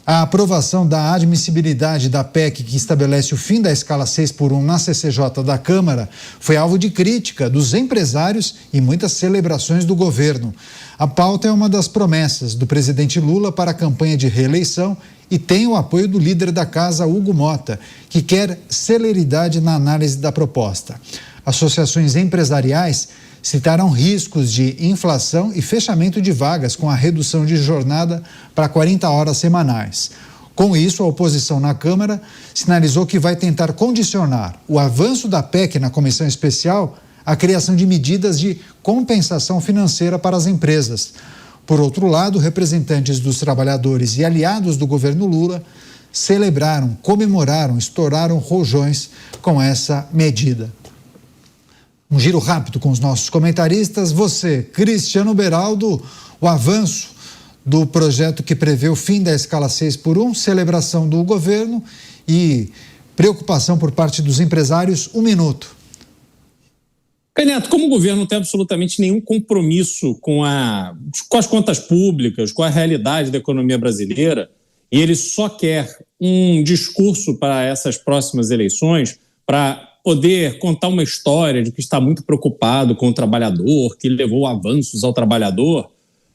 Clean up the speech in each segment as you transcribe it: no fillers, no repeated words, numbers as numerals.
A aprovação da admissibilidade da PEC que estabelece o fim da escala 6x1 na CCJ da Câmara foi alvo de crítica dos empresários e muitas celebrações do governo. A pauta é uma das promessas do presidente Lula para a campanha de reeleição e tem o apoio do líder da casa, Hugo Mota, que quer celeridade na análise da proposta. Associações empresariais citaram riscos de inflação e fechamento de vagas com a redução de jornada para 40 horas semanais. Com isso, a oposição na Câmara sinalizou que vai tentar condicionar o avanço da PEC na comissão especial à criação de medidas de compensação financeira para as empresas. Por outro lado, representantes dos trabalhadores e aliados do governo Lula celebraram, comemoraram, estouraram rojões com essa medida. Um giro rápido com os nossos comentaristas. Você, Cristiano Beraldo, o avanço do projeto que prevê o fim da escala 6x1, celebração do governo e preocupação por parte dos empresários. 1 minuto. Neto, como o governo não tem absolutamente nenhum compromisso com as contas públicas, com a realidade da economia brasileira, e ele só quer um discurso para essas próximas eleições, para poder contar uma história de que está muito preocupado com o trabalhador, que levou avanços ao trabalhador,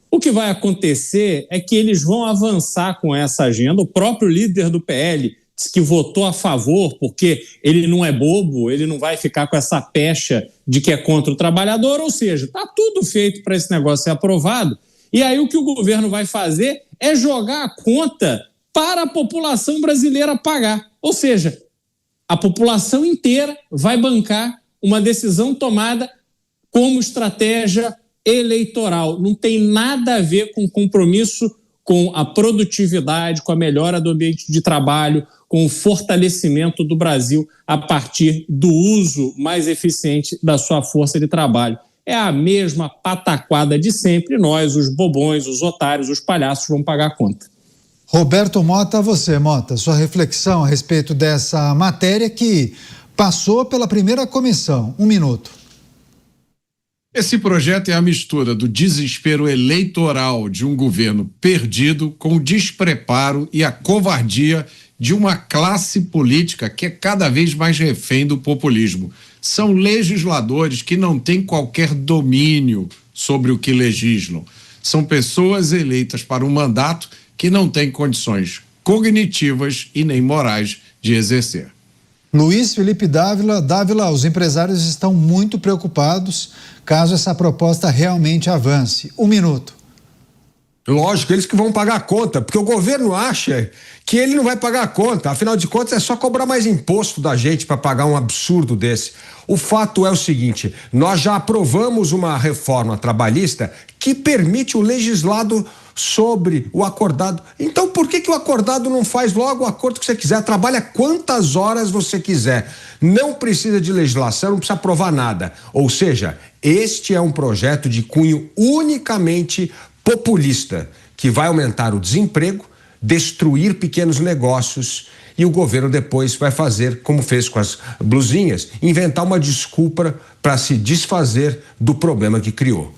o que vai acontecer é que eles vão avançar com essa agenda. O próprio líder do PL disse que votou a favor, porque ele não é bobo, ele não vai ficar com essa pecha de que é contra o trabalhador, ou seja, está tudo feito para esse negócio ser aprovado, e aí o que o governo vai fazer é jogar a conta para a população brasileira pagar, ou seja, a população inteira vai bancar uma decisão tomada como estratégia eleitoral. Não tem nada a ver com compromisso com a produtividade, com a melhora do ambiente de trabalho, com o fortalecimento do Brasil a partir do uso mais eficiente da sua força de trabalho. É a mesma pataquada de sempre. Nós, os bobões, os otários, os palhaços, vamos pagar a conta. Roberto Mota, você, Mota, sua reflexão a respeito dessa matéria que passou pela primeira comissão. 1 minuto. Esse projeto é a mistura do desespero eleitoral de um governo perdido com o despreparo e a covardia de uma classe política que é cada vez mais refém do populismo. São legisladores que não têm qualquer domínio sobre o que legislam. São pessoas eleitas para um mandato que não tem condições cognitivas e nem morais de exercer. Luiz Felipe Dávila. Dávila, os empresários estão muito preocupados caso essa proposta realmente avance. 1 minuto. Lógico, eles que vão pagar a conta, porque o governo acha que ele não vai pagar a conta. Afinal de contas, é só cobrar mais imposto da gente para pagar um absurdo desse. O fato é o seguinte, nós já aprovamos uma reforma trabalhista que permite o legislado sobre o acordado. Então, por que o acordado não faz logo o acordo que você quiser? Trabalha quantas horas você quiser. Não precisa de legislação, não precisa aprovar nada. Ou seja, este é um projeto de cunho unicamente populista, que vai aumentar o desemprego, destruir pequenos negócios e o governo depois vai fazer, como fez com as blusinhas, inventar uma desculpa para se desfazer do problema que criou.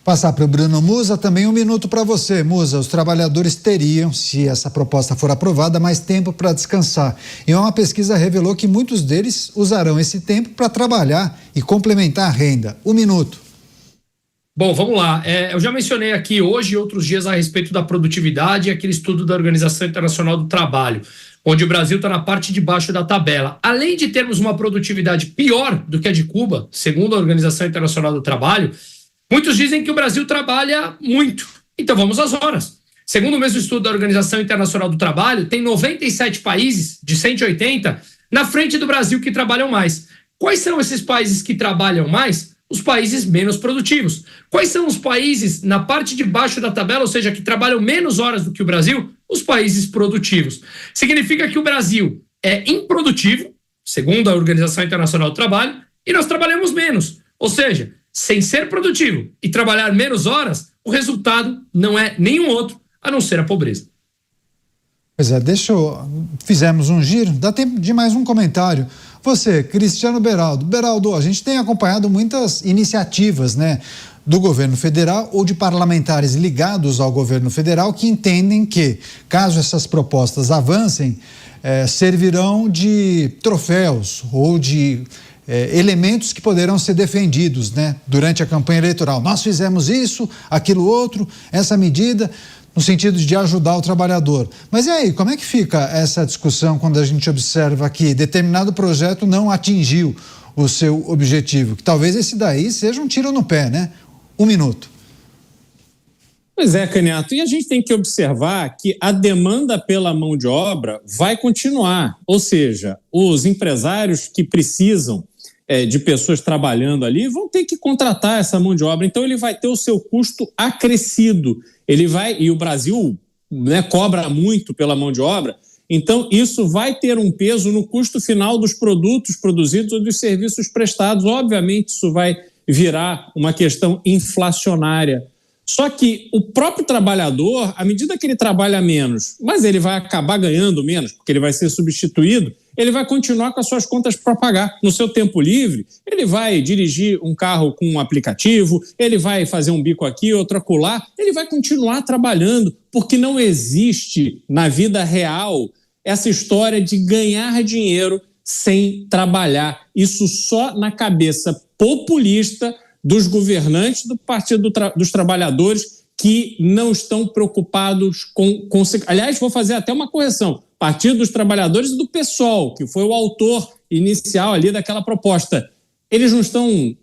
Passar para o Bruno Musa, também 1 minuto para você. Musa, os trabalhadores teriam, se essa proposta for aprovada, mais tempo para descansar. E uma pesquisa revelou que muitos deles usarão esse tempo para trabalhar e complementar a renda. 1 minuto. Bom, vamos lá. Eu já mencionei aqui hoje e outros dias a respeito da produtividade e aquele estudo da Organização Internacional do Trabalho, onde o Brasil está na parte de baixo da tabela. Além de termos uma produtividade pior do que a de Cuba, segundo a Organização Internacional do Trabalho, muitos dizem que o Brasil trabalha muito. Então vamos às horas. Segundo o mesmo estudo da Organização Internacional do Trabalho, tem 97 países de 180 na frente do Brasil que trabalham mais. Quais são esses países que trabalham mais? Os países menos produtivos. Quais são os países na parte de baixo da tabela, ou seja, que trabalham menos horas do que o Brasil? Os países produtivos. Significa que o Brasil é improdutivo, segundo a Organização Internacional do Trabalho, e nós trabalhamos menos. Ou seja, sem ser produtivo e trabalhar menos horas, o resultado não é nenhum outro a não ser a pobreza. Pois é, fizemos um giro, dá tempo de mais um comentário. Você, Cristiano Beraldo. Beraldo, a gente tem acompanhado muitas iniciativas, né, do governo federal ou de parlamentares ligados ao governo federal que entendem que, caso essas propostas avancem, servirão de troféus ou de elementos que poderão ser defendidos, né, durante a campanha eleitoral. Nós fizemos isso, aquilo outro, essa medida, no sentido de ajudar o trabalhador. Mas e aí, como é que fica essa discussão quando a gente observa que determinado projeto não atingiu o seu objetivo? Que talvez esse daí seja um tiro no pé, né? 1 minuto. Pois é, Canhoto, e a gente tem que observar que a demanda pela mão de obra vai continuar, ou seja, os empresários que precisam de pessoas trabalhando ali vão ter que contratar essa mão de obra, então ele vai ter o seu custo acrescido, e o Brasil, né, cobra muito pela mão de obra, então isso vai ter um peso no custo final dos produtos produzidos ou dos serviços prestados, obviamente isso vai virar uma questão inflacionária. Só que o próprio trabalhador, à medida que ele trabalha menos, mas ele vai acabar ganhando menos, porque ele vai ser substituído, ele vai continuar com as suas contas para pagar. No seu tempo livre, ele vai dirigir um carro com um aplicativo, ele vai fazer um bico aqui, outro acolá, ele vai continuar trabalhando, porque não existe na vida real essa história de ganhar dinheiro sem trabalhar. Isso só na cabeça populista dos governantes do Partido dos Trabalhadores que não estão preocupados com... Aliás, vou fazer até uma correção. Partido dos Trabalhadores e do PSOL, que foi o autor inicial ali daquela proposta. Eles não estão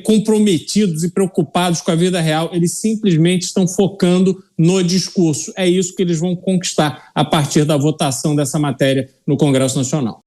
comprometidos e preocupados com a vida real, eles simplesmente estão focando no discurso. É isso que eles vão conquistar a partir da votação dessa matéria no Congresso Nacional.